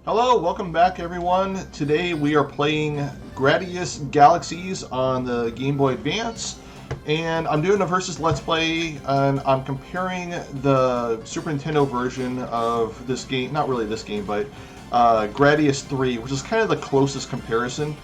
Hello, welcome back everyone. Today we are playing Gradius Galaxies on the Game Boy Advance. And I'm doing a versus Let's Play, and I'm comparing the Super Nintendo version of this game, not really this game, but Gradius 3, which is kind of the closest comparison.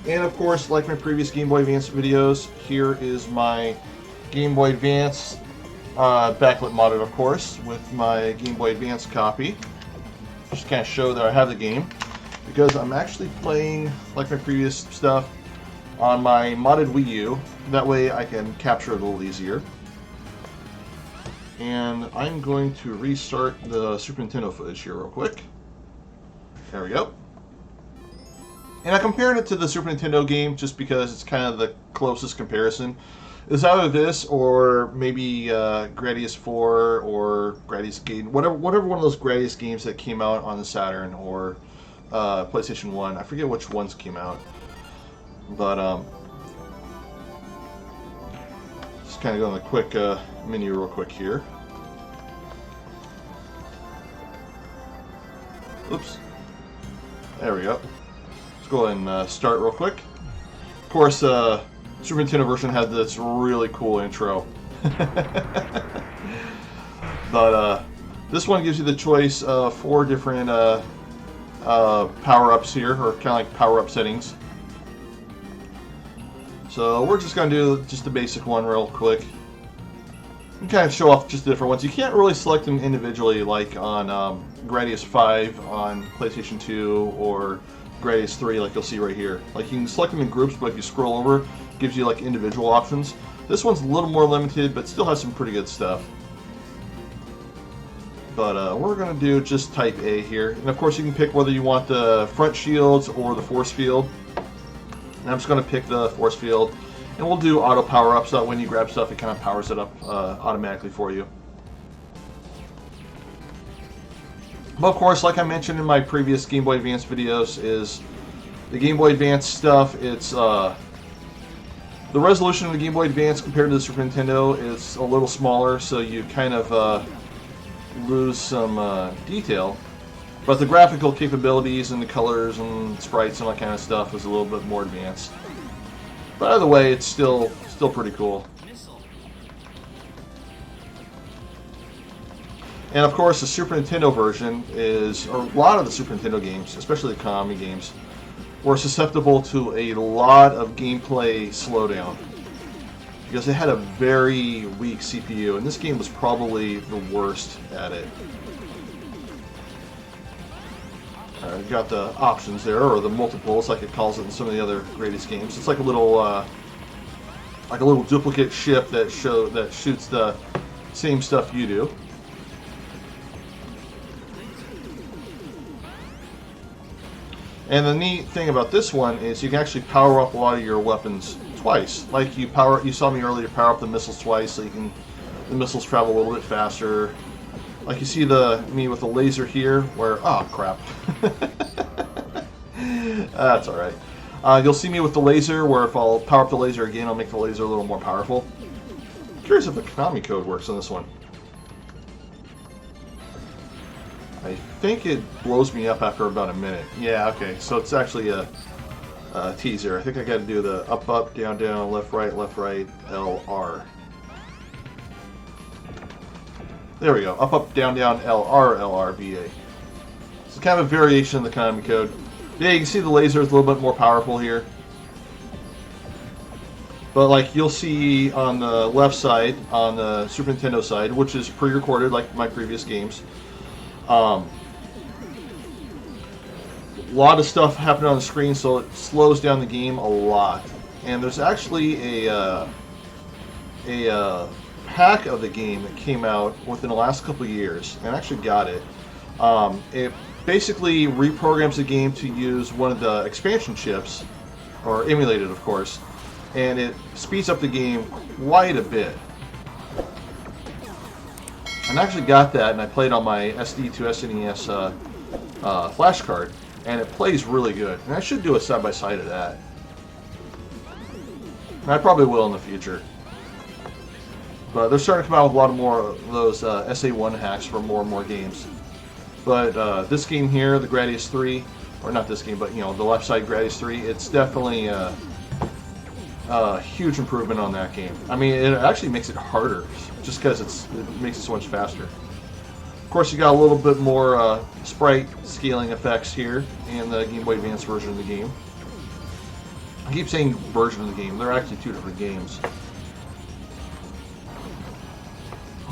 And of course, like my previous Game Boy Advance videos, here is my Game Boy Advance backlit modded, of course, with my Game Boy Advance copy. Just kind of show that I have the game, because I'm actually playing, like my previous stuff, on my modded Wii U. That way I can capture it a little easier. And I'm going to restart the Super Nintendo footage here real quick. There we go. And I compared it to the Super Nintendo game just because it's kind of the closest comparison. It's either this or maybe Gradius 4 or Gradius Game, whatever one of those Gradius games that came out on the Saturn or PlayStation 1. I forget which ones came out. But just kind of go on the quick menu real quick here. Oops. There we go. Let's go ahead and start real quick. Of course, Super Nintendo version had this really cool intro. But this one gives you the choice of 4 different power-ups here, or kind of like power-up settings. So we're just going to do just the basic one real quick. And kind of show off just the different ones. You can't really select them individually like on Gradius 5 on PlayStation 2 or Gradius 3 like you'll see right here. Like you can select them in groups, but if you scroll over, it gives you like individual options. This one's a little more limited, but still has some pretty good stuff. But we're going to do just type A here. And of course you can pick whether you want the front shields or the force field. And I'm just going to pick the force field. And we'll do auto power-up, so that when you grab stuff, it kind of powers it up automatically for you. But of course, like I mentioned in my previous Game Boy Advance videos, is the Game Boy Advance stuff, it's the resolution of the Game Boy Advance compared to the Super Nintendo is a little smaller, so you kind of lose some detail. But the graphical capabilities and the colors and sprites and all that kind of stuff is a little bit more advanced. But either way, it's still pretty cool. And of course, the Super Nintendo version is, or a lot of the Super Nintendo games, especially the Konami games, were susceptible to a lot of gameplay slowdown. Because it had a very weak CPU, and this game was probably the worst at it. You've got the options there, or the multiples, like it calls it in some of the other Gradius games. It's like a little duplicate ship that shoots the same stuff you do. And the neat thing about this one is you can actually power up a lot of your weapons twice. Like you saw me earlier power up the missiles twice, so the missiles travel a little bit faster. Like you see me with the laser here, where crap. That's all right. You'll see me with the laser, where if I'll power up the laser again, I'll make the laser a little more powerful. I'm curious if the Konami code works on this one. I think it blows me up after about a minute. Yeah, okay, so it's actually a teaser. I think I got to do the up, up, down, down, left, right, LR. There we go. Up, up, down, down, LR, LR, BA. It's kind of a variation of the Konami code. Yeah, you can see the laser is a little bit more powerful here. But like you'll see on the left side, on the Super Nintendo side, which is pre-recorded like my previous games, a lot of stuff happening on the screen, so it slows down the game a lot. And there's actually a pack of the game that came out within the last couple of years, and I actually got it. It basically reprograms the game to use one of the expansion chips, or emulated of course, and it speeds up the game quite a bit. And I actually got that, and I played on my SD to SNES flash card, and it plays really good. And I should do a side-by-side of that. And I probably will in the future. But they're starting to come out with a lot more of those SA1 hacks for more and more games. But this game here, the Gradius 3, or not this game, but you know, the left side Gradius 3, it's definitely a huge improvement on that game. I mean, it actually makes it harder, just because it makes it so much faster. Of course, you got a little bit more sprite scaling effects here in the Game Boy Advance version of the game. I keep saying version of the game. They're actually two different games.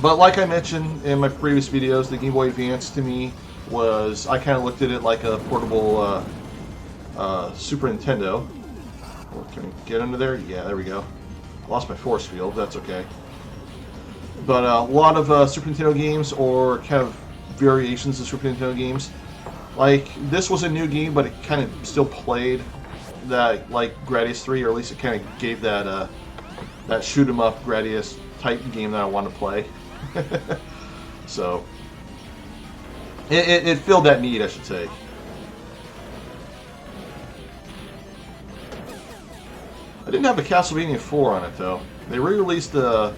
But like I mentioned in my previous videos, the Game Boy Advance to me was, I kind of looked at it like a portable Super Nintendo. Oh, can we get under there? Yeah, there we go. Lost my force field. That's okay. But a lot of Super Nintendo games, or kind of variations of Super Nintendo games, like this was a new game, but it kind of still played that like Gradius 3, or at least it kind of gave that that shoot 'em up Gradius type game that I want to play. So it filled that need, I should say. I didn't have a Castlevania 4 on it though. They re-released the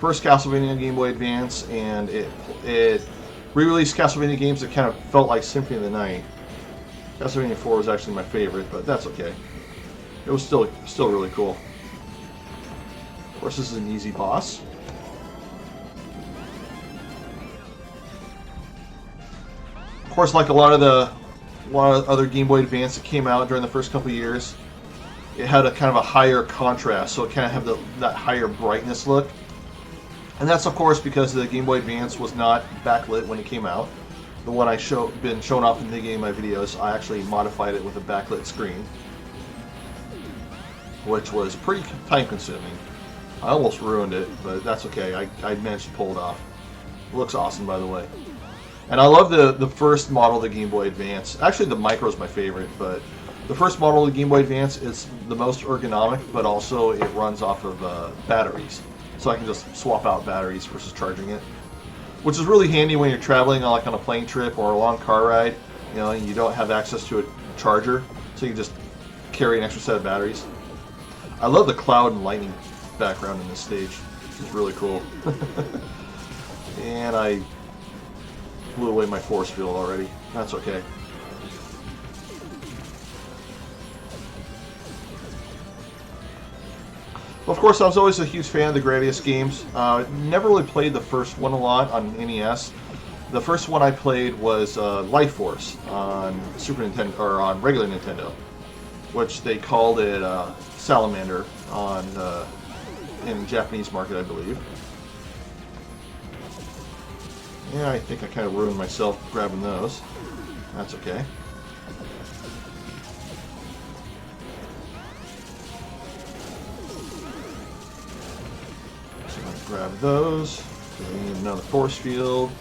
first Castlevania Game Boy Advance, and it re-released Castlevania games that kind of felt like Symphony of the Night. Castlevania 4 was actually my favorite, but that's okay. It was still really cool. Of course, this is an easy boss. Of course, like a lot of other Game Boy Advance that came out during the first couple of years, it had a kind of a higher contrast, so it kind of had that higher brightness look. And that's of course because the Game Boy Advance was not backlit when it came out. The one I been showing off in the beginning of my videos, I actually modified it with a backlit screen, which was pretty time consuming. I almost ruined it, but that's okay. I managed to pull it off. It looks awesome, by the way. And I love the first model of the Game Boy Advance. Actually, the Micro is my favorite, but the first model of the Game Boy Advance is the most ergonomic, but also it runs off of batteries. So I can just swap out batteries versus charging it, which is really handy when you're traveling on a plane trip or a long car ride. You know, and you don't have access to a charger, so you can just carry an extra set of batteries. I love the cloud and lightning background in this stage. It's really cool. And I blew away my force field already. That's okay. Well, of course, I was always a huge fan of the Gradius games. Never really played the first one a lot on NES. The first one I played was Life Force on Super Nintendo, or on regular Nintendo, which they called it Salamander on in the Japanese market, I believe. Yeah, I think I kind of ruined myself grabbing those. That's okay. So I grab those. We need another force field.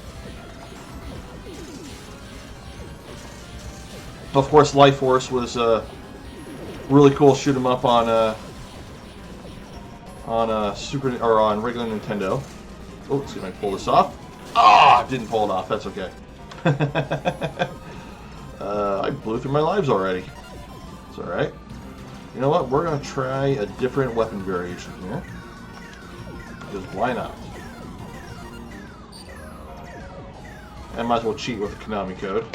Of course, Life Force was really cool. Shoot 'em up on Super or on regular Nintendo. Oh, let's see if I can pull this off. Ah, didn't pull it off. That's okay. I blew through my lives already. It's all right. You know what? We're gonna try a different weapon variation here. Because why not? I might as well cheat with the Konami code.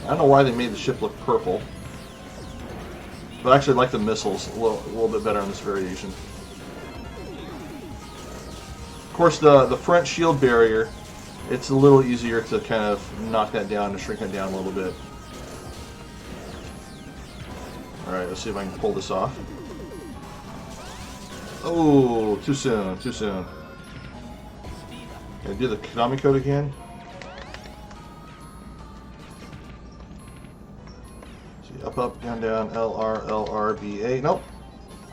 I don't know why they made the ship look purple, but I actually like the missiles a little bit better on this variation. Of course, the front shield barrier, it's a little easier to kind of knock that down and shrink it down a little bit. Alright, let's see if I can pull this off. Oh, too soon, too soon. Can I do the Konami code again? See, up, up, down, down, L, R, L, R, B, A. Nope.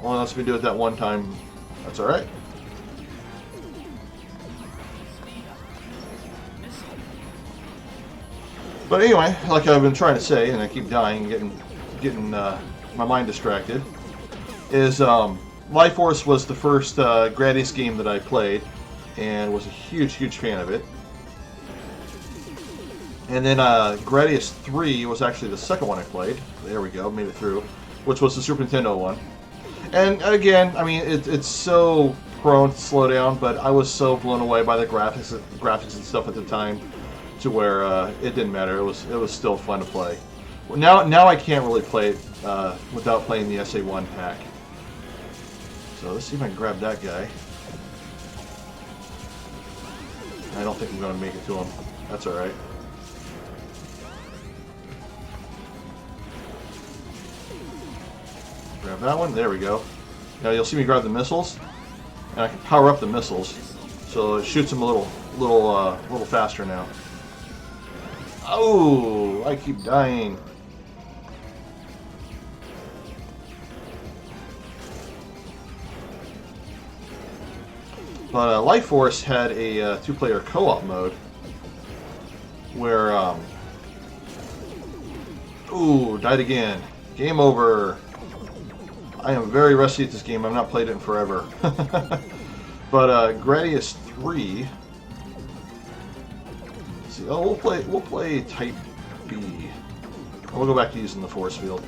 Only lets me do it that one time. That's alright. But anyway, like I've been trying to say, and I keep dying, getting my mind distracted, is Life Force was the first Gradius game that I played, and was a huge fan of it. And then Gradius 3 was actually the second one I played. There we go, made it through, which was the Super Nintendo one. And again, I mean, it's so prone to slow down, but I was so blown away by the graphics and stuff at the time, to where it didn't matter. It was still fun to play. Now I can't really play it without playing the SA1 pack. So let's see if I can grab that guy. I don't think I'm going to make it to him. That's alright. Grab that one. There we go. Now you'll see me grab the missiles, and I can power up the missiles, so it shoots them a little faster now. Oh, I keep dying. But Life Force had a two-player co-op mode where, ooh, died again. Game over. I am very rusty at this game. I've not played it in forever. But Gradius 3. Let's see. Oh, we'll play Type B. We'll go back to using the force field.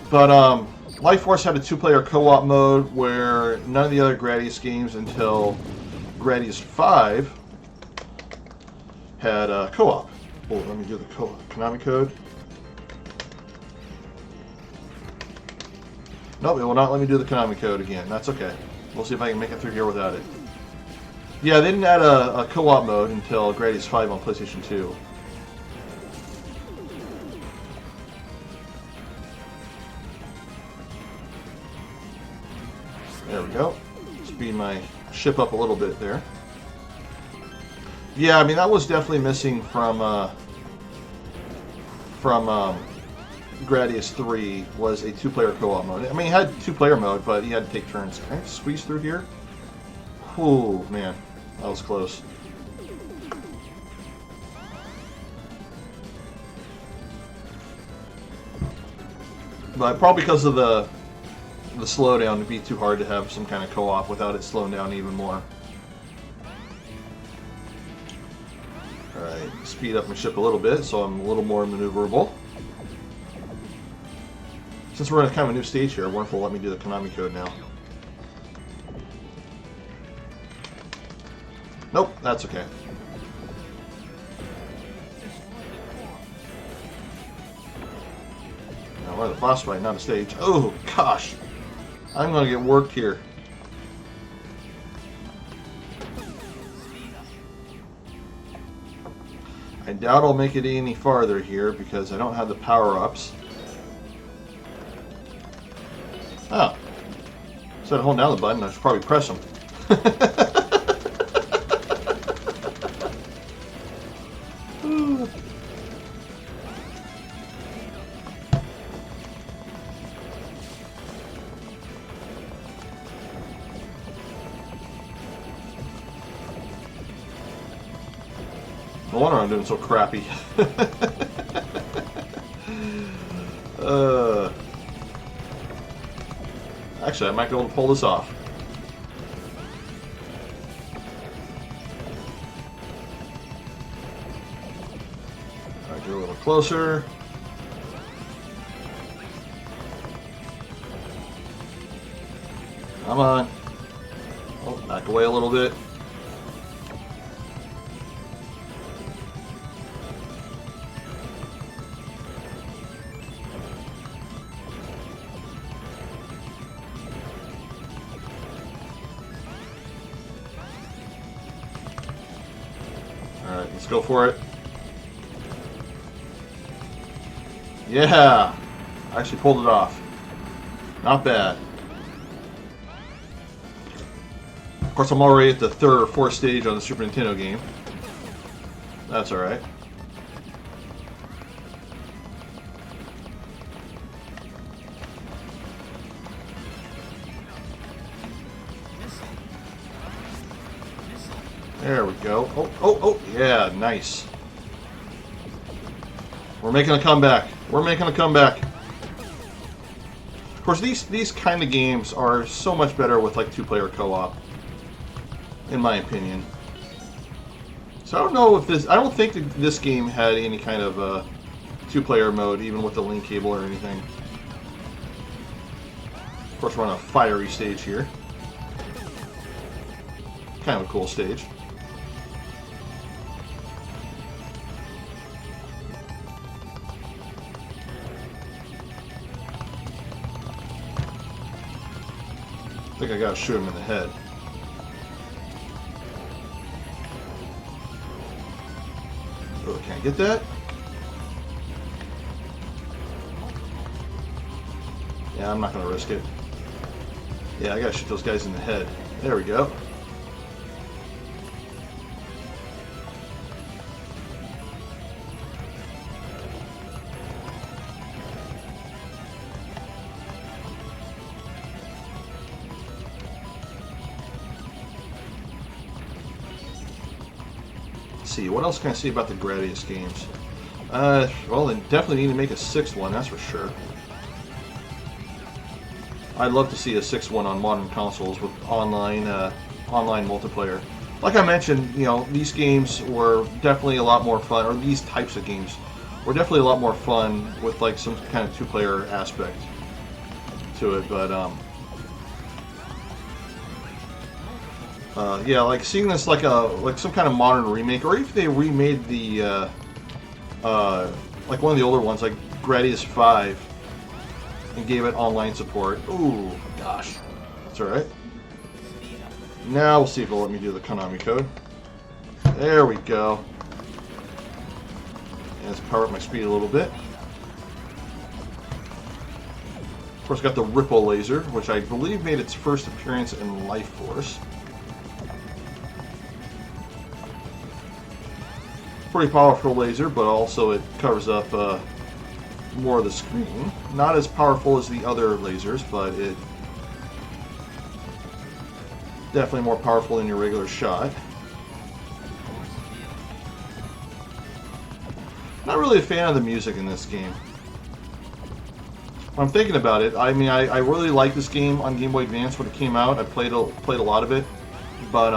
But Life Force had a two-player co-op mode where none of the other Gradius games until Gradius 5 had co-op. Oh, let me do the Konami code. Nope, it will not let me do the Konami code again. That's okay. We'll see if I can make it through here without it. Yeah, they didn't add a co-op mode until Gradius 5 on PlayStation 2. There we go. Speed my ship up a little bit there. Yeah, I mean, that was definitely missing from Gradius 3 was a two-player co-op mode. I mean, it had two-player mode, but you had to take turns. Can I squeeze through here? Oh, man. That was close. But probably because of the slowdown, it'd be too hard to have some kind of co-op without it slowing down even more. Alright, speed up my ship a little bit so I'm a little more maneuverable. Since we're in kind of a new stage here, I wonder if it'll let me do the Konami code now. Nope, that's okay. Now we're at the boss fight, not a stage. Oh, gosh! I'm gonna get worked here. I doubt I'll make it any farther here because I don't have the power-ups. Oh. Instead of holding down the button, I should probably press them. No wonder I'm doing so crappy. Actually, I might be able to pull this off. Alright, get a little closer. Come on. Oh, back away a little bit. Alright, let's go for it. Yeah! I actually pulled it off. Not bad. Of course, I'm already at the third or fourth stage on the Super Nintendo game. That's alright. There we go. Oh, yeah, nice. We're making a comeback. We're making a comeback. Of course, these kind of games are so much better with like two-player co-op, in my opinion. So I don't know if this. I don't think that this game had any kind of two-player mode, even with the link cable or anything. Of course, we're on a fiery stage here. Kind of a cool stage. I think I gotta shoot him in the head. Oh, can I get that? Yeah, I'm not gonna risk it. Yeah, I gotta shoot those guys in the head. There we go. Let's see, what else can I say about the Gradius games? Well, they definitely need to make a sixth one, that's for sure. I'd love to see a sixth one on modern consoles with online multiplayer. Like I mentioned, you know, these games were definitely a lot more fun, or these types of games were definitely a lot more fun with like some kind of two-player aspect to it. But yeah, like seeing this like some kind of modern remake, or if they remade the like one of the older ones, like Gradius 5. And gave it online support. Ooh, gosh. That's alright. Now we'll see if it'll let me do the Konami code. There we go. And let's power up my speed a little bit. Of course, got the Ripple laser, which I believe made its first appearance in Life Force. Pretty powerful laser, but also it covers up more of the screen. Not as powerful as the other lasers, but it definitely more powerful than your regular shot. Not really a fan of the music in this game. When I'm thinking about it, I mean, I really liked this game on Game Boy Advance when it came out. I played a lot of it, but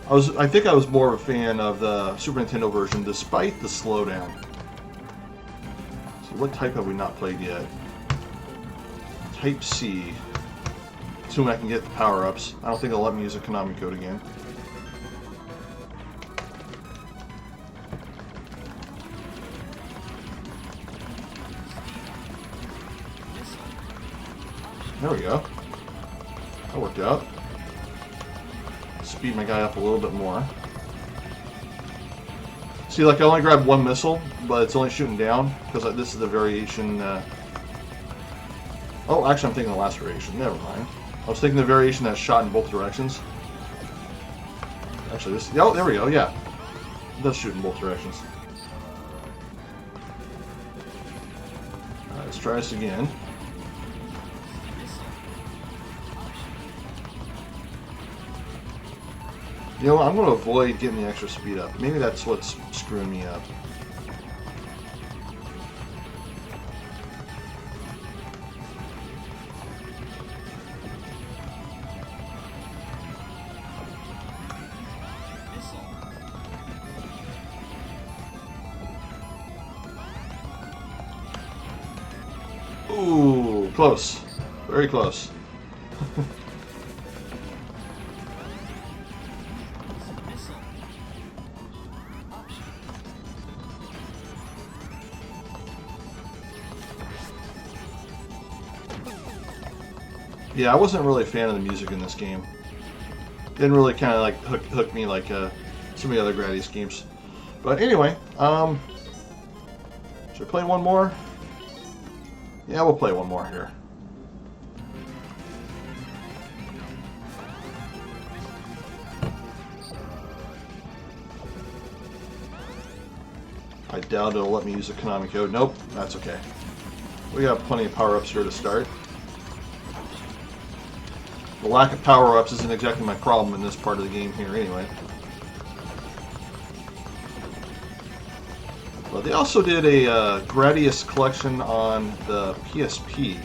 I think I was more of a fan of the Super Nintendo version, despite the slowdown. What type have we not played yet? Type C. Assuming I can get the power-ups. I don't think they'll let me use a Konami code again. There we go. That worked out. Speed my guy up a little bit more. See, like I only grabbed one missile, but it's only shooting down because this is the variation. Oh, actually, I'm thinking the last variation. Never mind. I was thinking the variation that shot in both directions. Actually, this. Oh, there we go. Yeah, it does shoot in both directions. All right, let's try this again. You know what? I'm going to avoid getting the extra speed up. Maybe that's what's screwing me up. Ooh, close. Very close. Yeah, I wasn't really a fan of the music in this game. Didn't really kind of like hook me like some of the other Gradius games. But anyway, should I play one more? Yeah, we'll play one more here. I doubt it'll let me use a Konami code. Nope, that's okay. We got plenty of power-ups here to start. The lack of power-ups isn't exactly my problem in this part of the game here anyway. But they also did a Gradius collection on the PSP,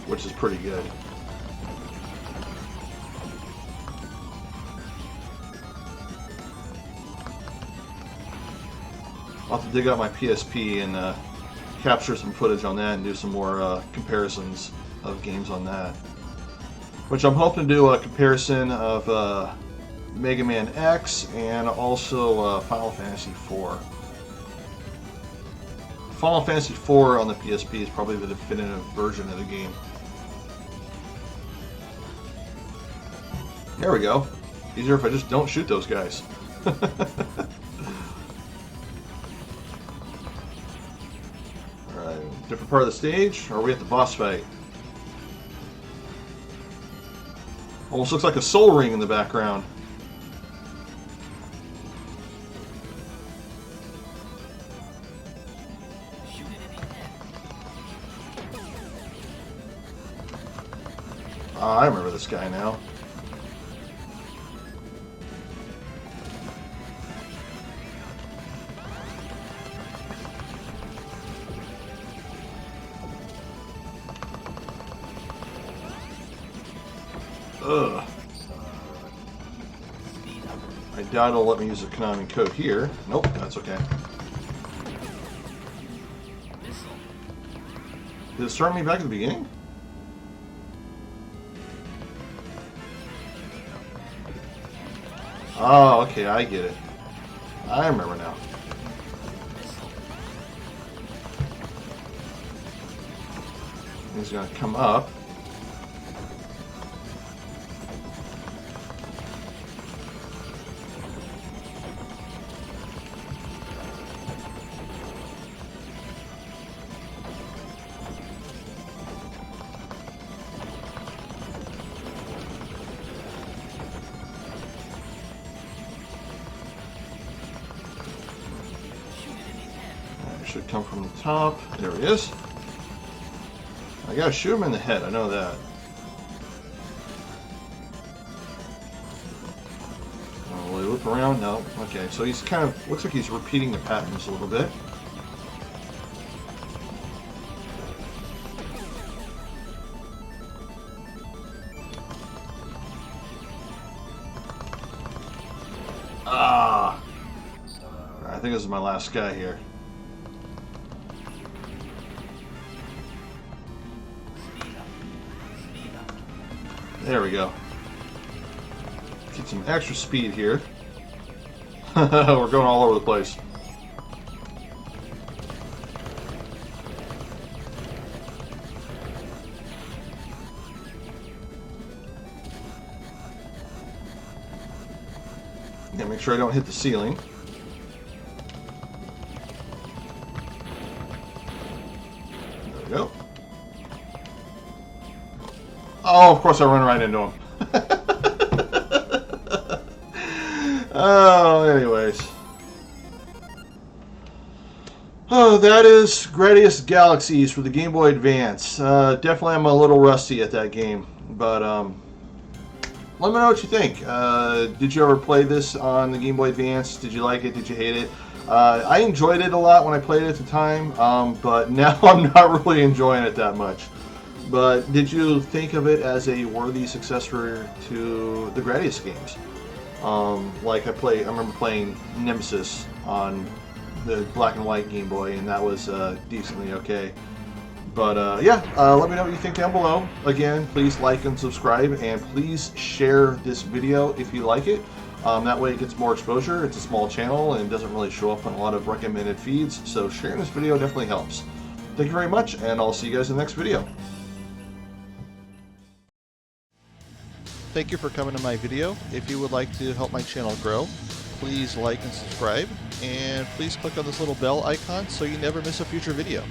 which is pretty good. I'll have to dig out my PSP and capture some footage on that and do some more comparisons of games on that. which I'm hoping to do a comparison of Mega Man X and also Final Fantasy IV. Final Fantasy IV on the PSP is probably the definitive version of the game. There we go. Easier if I just don't shoot those guys. Alright, different part of the stage, or are we at the boss fight? Almost looks like a soul ring in the background. I remember this guy now. Ugh. I doubt it'll let me use the Konami code here. Nope, that's okay. Did it start me back at the beginning? Oh, okay, I get it. I remember now. He's gonna come up. Should come from the top. There he is. I gotta shoot him in the head, I know that. Oh, will he loop around? No. Okay, so he's kind of, looks like he's repeating the patterns a little bit. Ah! I think this is my last guy here. There we go. Get some extra speed here. We're going all over the place. Yeah, make sure I don't hit the ceiling. There we go. Oh, of course I run right into him. Oh, anyways. Oh, that is Gradius Galaxies for the Game Boy Advance. Definitely I'm a little rusty at that game, but let me know what you think. Did you ever play this on the Game Boy Advance? Did you like it? Did you hate it? I enjoyed it a lot when I played it at the time, but now I'm not really enjoying it that much. But did you think of it as a worthy successor to the Gradius games? Like I remember playing Nemesis on the black and white Game Boy, and that was decently okay. But yeah, let me know what you think down below. Again, please like and subscribe, and please share this video if you like it. That way it gets more exposure. It's a small channel and doesn't really show up on a lot of recommended feeds, so sharing this video definitely helps. Thank you very much, and I'll see you guys in the next video. Thank you for coming to my video. If you would like to help my channel grow, please like and subscribe, and please click on this little bell icon so you never miss a future video.